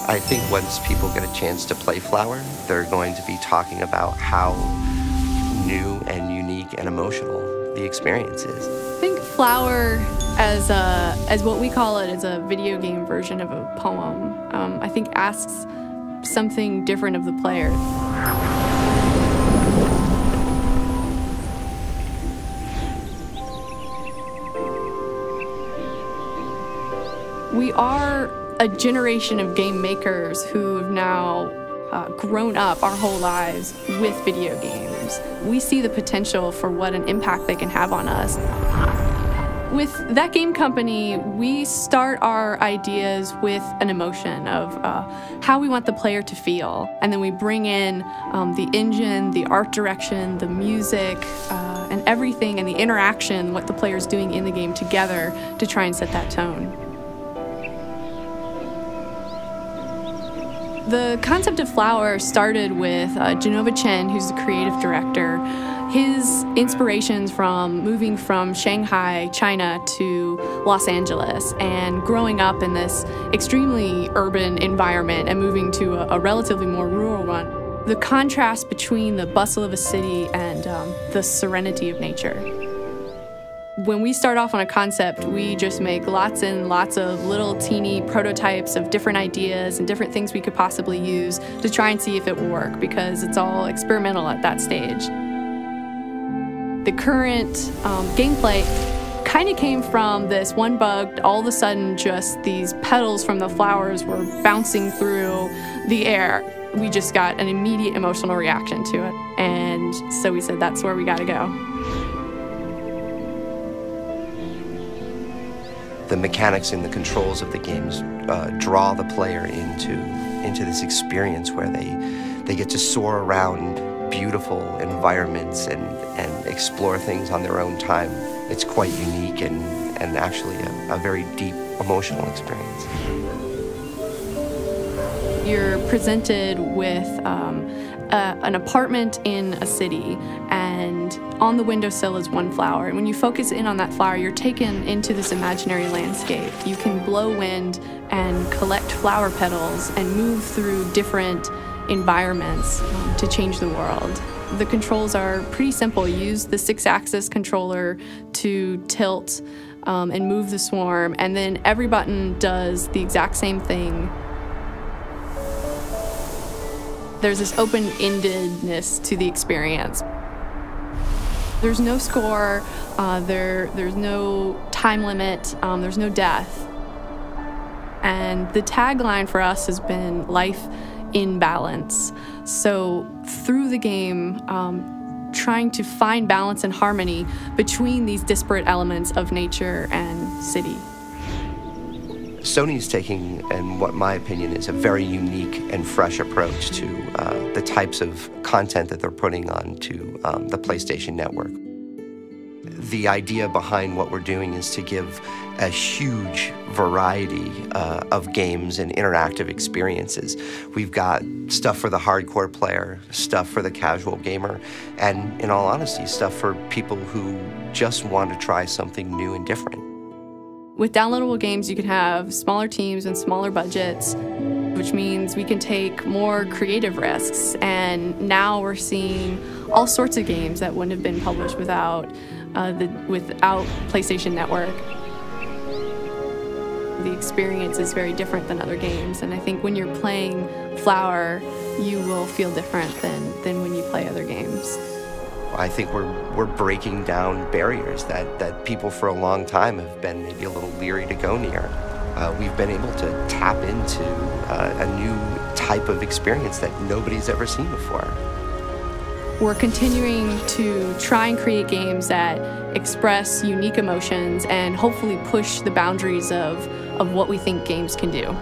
I think once people get a chance to play Flower, they're going to be talking about how new and unique and emotional the experience is. I think Flower, as what we call it, is a video game version of a poem. I think asks something different of the player. We are a generation of game makers who have now grown up our whole lives with video games. We see the potential for what an impact they can have on us. With That Game Company, we start our ideas with an emotion of how we want the player to feel. And then we bring in the engine, the art direction, the music, and everything, and the interaction, what the player's doing in the game together to try and set that tone. The concept of Flower started with Jenova Chen, who's the creative director. His inspirations from moving from Shanghai, China to Los Angeles and growing up in this extremely urban environment and moving to a relatively more rural one. The contrast between the bustle of a city and the serenity of nature. When we start off on a concept, we just make lots and lots of little teeny prototypes of different ideas and different things we could possibly use to try and see if it will work, because it's all experimental at that stage. The current gameplay kind of came from this one bug. All of a sudden, just these petals from the flowers were bouncing through the air. We just got an immediate emotional reaction to it. And so we said, that's where we gotta go. The mechanics and the controls of the games draw the player into this experience where they get to soar around beautiful environments and explore things on their own time. It's quite unique and actually a very deep emotional experience. You're presented with an apartment in a city, and on the windowsill is one flower. And when you focus in on that flower, you're taken into this imaginary landscape. You can blow wind and collect flower petals and move through different environments to change the world. The controls are pretty simple. You use the 6-axis controller to tilt and move the swarm, and then every button does the exact same thing. There's this open-endedness to the experience. There's no score, there's no time limit, there's no death. And the tagline for us has been life in balance. So through the game, trying to find balance and harmony between these disparate elements of nature and city. Sony's taking, in what my opinion is, a very unique and fresh approach to the types of content that they're putting onto the PlayStation Network. The idea behind what we're doing is to give a huge variety of games and interactive experiences. We've got stuff for the hardcore player, stuff for the casual gamer, and in all honesty, stuff for people who just want to try something new and different. With downloadable games, you can have smaller teams and smaller budgets, which means we can take more creative risks. And now we're seeing all sorts of games that wouldn't have been published without PlayStation Network. The experience is very different than other games, and I think when you're playing Flower, you will feel different than when you play other games. I think we're breaking down barriers that people for a long time have been maybe a little leery to go near. We've been able to tap into a new type of experience that nobody's ever seen before. We're continuing to try and create games that express unique emotions and hopefully push the boundaries of what we think games can do.